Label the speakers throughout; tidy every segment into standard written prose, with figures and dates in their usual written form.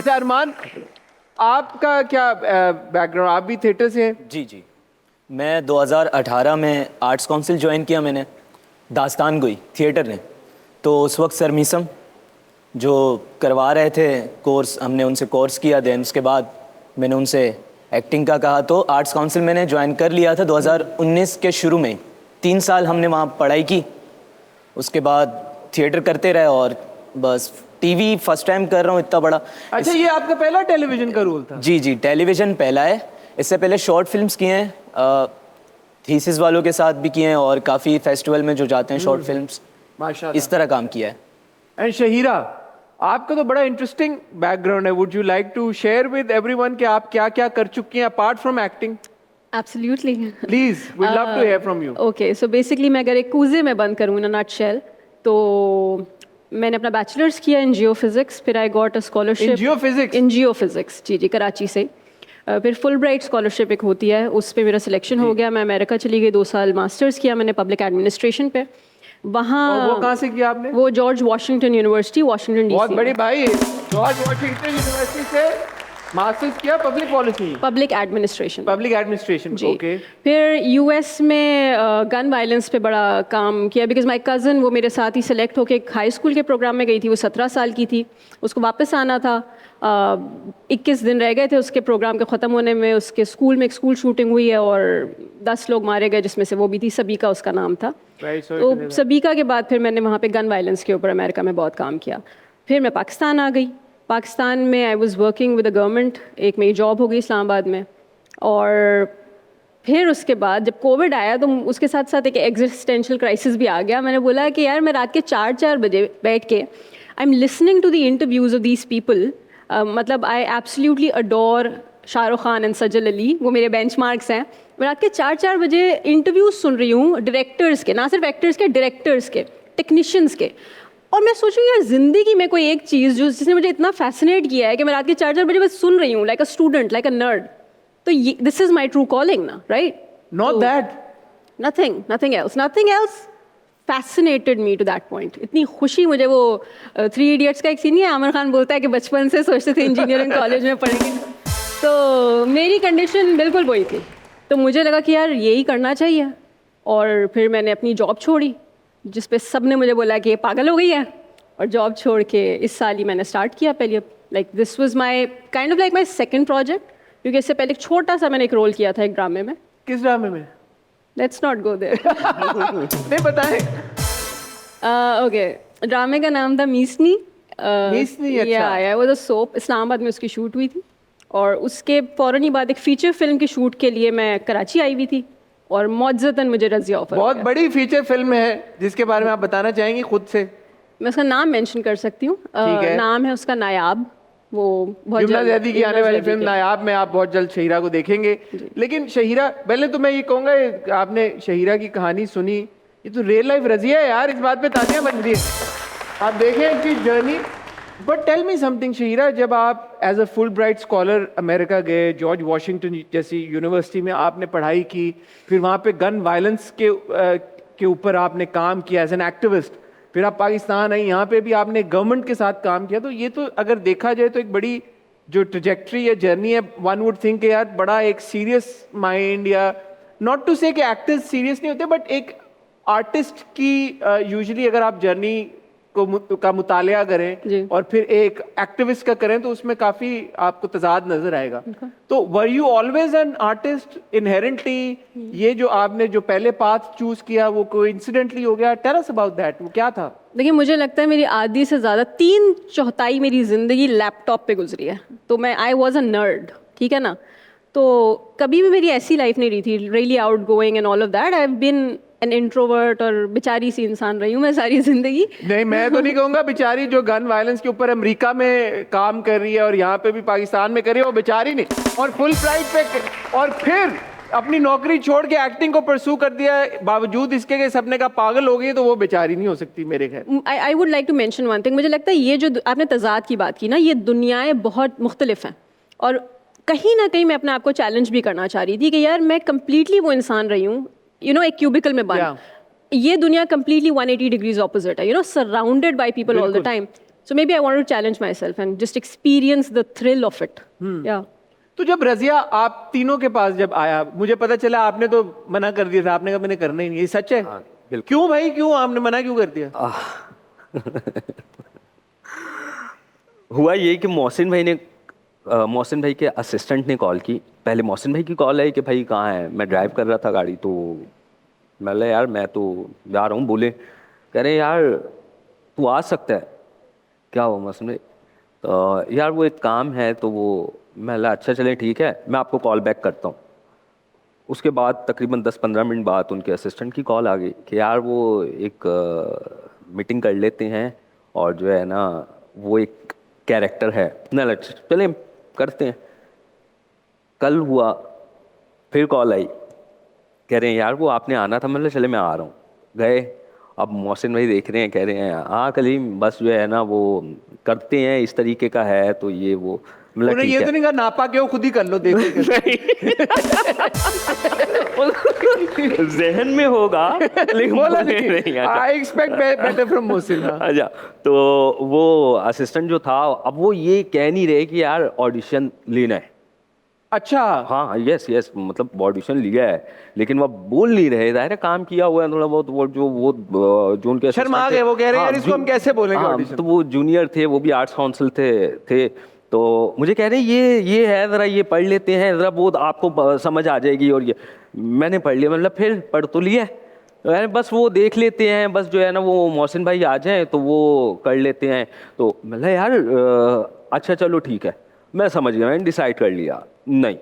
Speaker 1: अच्छा अरमान, आपका क्या बैकग्राउंड, आप भी थिएटर से हैं?
Speaker 2: जी जी, मैं 2018 में आर्ट्स काउंसिल ज्वाइन किया मैंने, दास्तान गोई थिएटर ने। तो उस वक्त सर मीसम जो करवा रहे थे कोर्स, हमने उनसे कोर्स किया। देन उसके बाद मैंने उनसे एक्टिंग का कहा, तो आर्ट्स काउंसिल मैंने ज्वाइन कर लिया था 2019 के शुरू में। 3 साल हमने वहाँ पढ़ाई की, उसके बाद थिएटर करते रहे और बस टीवी फर्स्ट टाइम कर रहा हूँ इतना बड़ा।
Speaker 1: अच्छा, ये आपका पहला टेलीविजन का रोल था?
Speaker 2: जी जी, टेलीविज़न पहला है। इससे पहले शॉर्ट फिल्म्स किए हैं, थीसिस वालों के साथ भी किए हैं और काफ़ी फेस्टिवल में जो जाते हैं शॉर्ट फिल्म्स,
Speaker 1: माशाल्लाह,
Speaker 2: इस तरह काम किया है।
Speaker 1: एंड शहीरा, आपका तो बड़ा इंटरेस्टिंग बैकग्राउंड है। Would you like to share with everyone कि आप क्या क्या कर चुकी हैं apart from acting?
Speaker 3: Absolutely.
Speaker 1: Please, we love to hear from you.
Speaker 3: Okay, so basically मैं अगर एक कूजे में बंद करूँ इन नटशेल, तो मैंने अपना बैचलर्स किया इन जियो फिजिक्स, फिर I got a scholarship
Speaker 1: in geophysics?
Speaker 3: In geophysics, जी जी, कराची से। फिर फुल ब्राइट स्कॉलरशिप एक होती है, उस पे मेरा सिलेक्शन हो गया। मैं अमेरिका चली गई, 2 साल मास्टर्स किया मैंने पब्लिक एडमिनिस्ट्रेशन पे वहाँ।
Speaker 1: और वो कहाँ से किया आपने?
Speaker 3: वो George Washington university, Washington DC.
Speaker 1: बहुत बड़ी भाई, जॉर्ज वाशिंगटन यूनिवर्सिटी से मास्टर्स किया public policy,
Speaker 3: public administration.
Speaker 1: Public administration, okay.
Speaker 3: फिर यूएस में गन वायलेंस पे बड़ा काम किया, बिकॉज माय कज़न वो मेरे साथ ही सेलेक्ट होके एक हाई स्कूल के प्रोग्राम में गई थी। वो 17 साल की थी, उसको वापस आना था। 21 दिन रह गए थे उसके प्रोग्राम के ख़त्म होने में। उसके स्कूल में एक स्कूल शूटिंग हुई है और 10 लोग मारे गए, जिसमें से वो भी थी, सबीका उसका नाम था। तो सबीका के बाद फिर मैंने वहाँ पे गन वायलेंस के ऊपर अमेरिका में बहुत काम किया। फिर मैं पाकिस्तान आ गई। पाकिस्तान में I was working with the government, एक मेरी जॉब हो गई इस्लामाबाद में। और फिर उसके बाद जब कोविड आया तो उसके साथ साथ एक एग्जिस्टेंशियल क्राइसिस भी आ गया। मैंने बोला कि यार मैं रात के 4-4 बजे बैठ के I am listening to the interviews of these people. मतलब I absolutely adore Shahrukh Khan and Sajal Ali, वो मेरे बेंचमार्क्स हैं। मैं रात के 4-4 बजे इंटरव्यूज़ सुन रही हूँ डायरेक्टर्स के, ना सिर्फ एक्टर्स के, डायरेक्टर्स के, टेक्नीशियंस के। और मैं सोचूँ यार ज़िंदगी में कोई एक चीज़ जो जिसने मुझे इतना फैसिनेट किया है कि मैं रात के 4-4 बजे बस सुन रही हूँ, like a student, like a nerd. तो this is my true calling ना, right?
Speaker 1: Not that,
Speaker 3: nothing else fascinated me to that point. इतनी खुशी मुझे, वो 3 इडियट्स का एक सीन है, आमिर खान बोलता है कि बचपन से सोचते थे इंजीनियरिंग कॉलेज में पढ़ेंगे। तो मेरी कंडीशन बिल्कुल वही थी। तो मुझे लगा कि यार यही करना चाहिए। और फिर मैंने अपनी जॉब छोड़ी, जिस पे सब ने मुझे बोला कि ये पागल हो गई है। और जॉब छोड़ के इस साल ही मैंने स्टार्ट किया पहले। Like this was my kind of like my second project, क्योंकि इससे पहले एक छोटा सा मैंने एक रोल किया था एक ड्रामे में।
Speaker 1: किस ड्रामे में?
Speaker 3: Let's not go there.
Speaker 1: नहीं बताएं।
Speaker 3: ओके, ड्रामे का नाम था मीसनी।
Speaker 1: मीसनी, अच्छा।
Speaker 3: या वो तो सोप, इस्लामाबाद में उसकी शूट हुई थी। और उसके फ़ौरन ही बाद एक फीचर फिल्म की शूट के लिए मैं कराची आई हुई थी और मौजूदन मुझे रज़िया ऑफर।
Speaker 1: बहुत बड़ी फीचर फिल्म है जिसके बारे में आप बताना चाहेंगी खुद से?
Speaker 3: मैं उसका नाम मेंशन कर सकती हूँ। नाम है उसका नायाब। वो बहुत
Speaker 1: जुमला ज़ैदी की आने वाली फिल्म नायाब में आप बहुत जल्द शहीरा को देखेंगे। लेकिन शहीरा, पहले तो मैं ये कहूँगा, आपने शहीरा की कहानी सुनी, ये तो रियल लाइफ रज़िया है यार, इस बात पे तालियां बन रही है। आप देखें इनकी journey. But tell me something Shahira, जब आप as a Fulbright scholar America गए, जॉर्ज वाशिंगटन जैसी यूनिवर्सिटी में आपने पढ़ाई की, फिर वहाँ पे गन वायलेंस के ऊपर आपने काम किया एज एन एक्टिविस्ट, फिर आप पाकिस्तान आई, यहाँ पे भी आपने गवर्नमेंट के साथ काम किया। तो ये तो अगर देखा जाए तो एक बड़ी जो ट्रजेक्ट्री या जर्नी है, वन वुड थिंक यार बड़ा एक सीरियस माइंड, या नॉट टू से कि एक्टर्स सीरियस नहीं होते, बट एक आर्टिस्ट की यूजुअली अगर आप जर्नी का मुतालिया करें और फिर एक एक्टिविस्ट का करें तो उसमें काफी आपको तजाद नजर आएगा। तो were you always an artist inherently? ये जो आपने जो पहले पाथ चूज किया वो कोइंसिडेंटली हो गया? टेल अस अबाउट दैट, वो क्या था?
Speaker 3: देखिए, मुझे लगता है मेरी आधी से ज़्यादा 3/4 मेरी ज़िंदगी लैपटॉप पे गुजरी है। तो मैं आई वॉज अ नर्ड, ठीक है ना। तो कभी भी मेरी ऐसी लाइफ नहीं रही थी really outgoing and all of that. I have been an introvert और बेचारी सी इंसान रही हूँ मैं सारी जिंदगी।
Speaker 1: नहीं, मैं तो नहीं कहूँगा बेचारी, जो गन वायलेंस के ऊपर अमेरिका में काम कर रही है और यहाँ पे भी पाकिस्तान में कर रही है, वो बेचारी नहीं, और फुल फ्लाइट पे, और फिर अपनी नौकरी छोड़ के एक्टिंग को परसू कर दिया, बावजूद इसके कि सपने का पागल हो गई, तो वो बेचारी नहीं हो सकती मेरे ख्याल।
Speaker 3: I would like to mention one thing. मुझे लगता है ये जो आपने तजाद की बात की ना, ये दुनियाएं बहुत मुख्तलिफ हैं और कहीं ना कहीं मैं अपने आप को चैलेंज भी करना चाह रही थी कि यार मैं कंप्लीटली वो इंसान रही हूँ, यू नो, एक क्यूबिकल में बंद। ये दुनिया कंप्लीटली 180 डिग्रीज ऑपोजिट है, you know, surrounded by people all the time. So maybe I wanted to challenge myself and just experience the thrill of it. Yeah.
Speaker 1: तो जब रजिया आप तीनों के पास जब आया, मुझे पता चला आपने तो मना कर दिया था, आपने कहा मैंने करना ही नहीं, ये सच है?
Speaker 4: बिल्कुल।
Speaker 1: क्यों भाई, क्यों आपने मना क्यों कर दिया?
Speaker 4: हुआ ये कि मोहसिन भाई के असिस्टेंट ने कॉल की। पहले मोहसिन भाई की कॉल आई कि भाई कहाँ है, मैं ड्राइव कर रहा था गाड़ी, तो मैं बोला यार मैं तो जा रहा हूँ। बोले कह रहे यार तू आ सकता है। क्या हुआ मोहसिन भाई? तो यार वो एक काम है, तो वो मैं बोला अच्छा चले ठीक है, मैं आपको कॉल बैक करता हूँ। उसके बाद तकरीबन 10-15 मिनट बाद उनके असिस्टेंट की कॉल आ गई कि यार वो एक मीटिंग कर लेते हैं और जो है ना वो एक कैरेक्टर है ना, चले करते हैं। कल हुआ, फिर कॉल आई, कह रहे हैं यार वो आपने आना था। मतलब चले मैं आ रहा हूँ। गए, अब मोहसिन भाई देख रहे हैं, कह रहे हैं हाँ कलीम बस जो है ना वो करते हैं, इस तरीके का है तो ये वो। मतलब
Speaker 1: उन्हें
Speaker 4: ठीक
Speaker 1: ये
Speaker 4: है।
Speaker 1: तो नहीं कहा नापा के वो खुद ही कर लो, देखो
Speaker 4: जहन में होगा लेकिन
Speaker 1: बोला
Speaker 4: बोले नहीं। अच्छा।
Speaker 1: I expect better from Mohsin.
Speaker 4: अच्छा, तो वो असिस्टेंट जो था, अब वो ये कह नहीं रहे कि यार ऑडिशन लेना है।
Speaker 1: अच्छा,
Speaker 4: हाँ यस मतलब ऑडिशन लिया है, लेकिन वो बोल नहीं रहे। जाहिर है काम किया हुआ है थोड़ा बहुत। वो जो उनके
Speaker 1: शर्मा
Speaker 4: assistant
Speaker 1: गए,
Speaker 4: थे,
Speaker 1: वो कह रहे हैं
Speaker 4: हाँ,
Speaker 1: यार इसको हम कैसे बोलेंगे
Speaker 4: हाँ,
Speaker 1: audition?
Speaker 4: तो वो जूनियर थे, वो भी आर्ट्स काउंसिल थे। तो मुझे कह रहे ये है ज़रा ये पढ़ लेते हैं ज़रा, वो आपको समझ आ जाएगी। और ये मैंने पढ़ लिया, मतलब फिर पढ़ तो लिया है, बस वो देख लेते हैं, बस जो है ना वो मोहसिन भाई आ जाएं तो वो कर लेते हैं। तो मतलब यार अच्छा चलो ठीक है, मैं समझ गया, मैंने डिसाइड कर लिया। नहीं,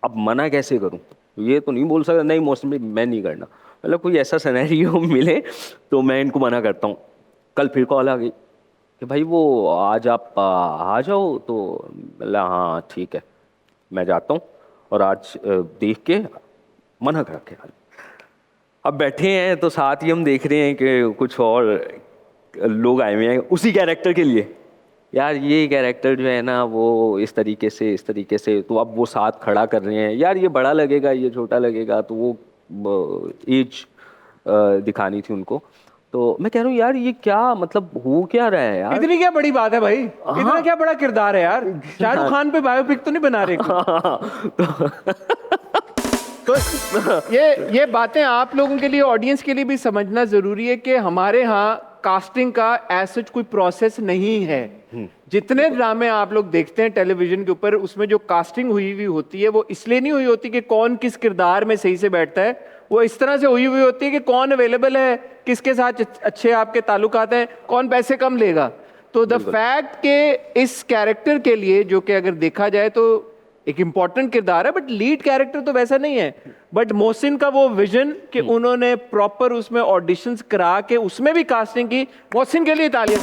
Speaker 4: अब मना कैसे करूं? ये तो नहीं बोल सकता नहीं मोहसिन भाई मैं नहीं करना। मतलब कोई ऐसा सिनेरियो मिले तो मैं इनको मना करता हूँ। कल फिर कॉल आ गई कि भाई वो आज आप आ जाओ। तो बोला हाँ ठीक है मैं जाता हूँ। और आज देख के मना कर के अब बैठे हैं, तो साथ ही हम देख रहे हैं कि कुछ और लोग आए हुए हैं उसी कैरेक्टर के लिए। यार ये कैरेक्टर जो है ना वो इस तरीके से, तो अब वो साथ खड़ा कर रहे हैं। यार ये बड़ा लगेगा, ये छोटा लगेगा, तो वो एज दिखानी थी उनको। तो मैं कह रहा हूँ यार ये क्या मतलब हो क्या रहा है यार?
Speaker 1: इतनी क्या बड़ी बात है भाई, इतना क्या बड़ा किरदार है यार? शाहरुख खान पे बायोपिक तो नहीं बना रहे तो ये बातें आप लोगों के लिए, ऑडियंस के लिए भी समझना जरूरी है कि हमारे यहाँ कास्टिंग का ऐसा कोई प्रोसेस नहीं है। जितने ड्रामे आप लोग देखते हैं टेलीविजन के ऊपर, उसमें जो कास्टिंग हुई हुई होती है वो इसलिए नहीं हुई होती कि कौन किस किरदार में सही से बैठता है, वो इस तरह से हुई हुई होती है कि कौन अवेलेबल है, किसके साथ अच्छे आपके ताल्लुकात हैं, कौन पैसे कम लेगा। तो द फैक्ट के इस कैरेक्टर के लिए, जो कि अगर देखा जाए तो एक इम्पॉर्टेंट किरदार है, बट लीड कैरेक्टर तो वैसा नहीं है। बट मोहसिन का वो विजन कि उन्होंने प्रॉपर उसमें ऑडिशंस करा के उसमें भी कास्टिंग की, मोहसिन के लिए तालियां।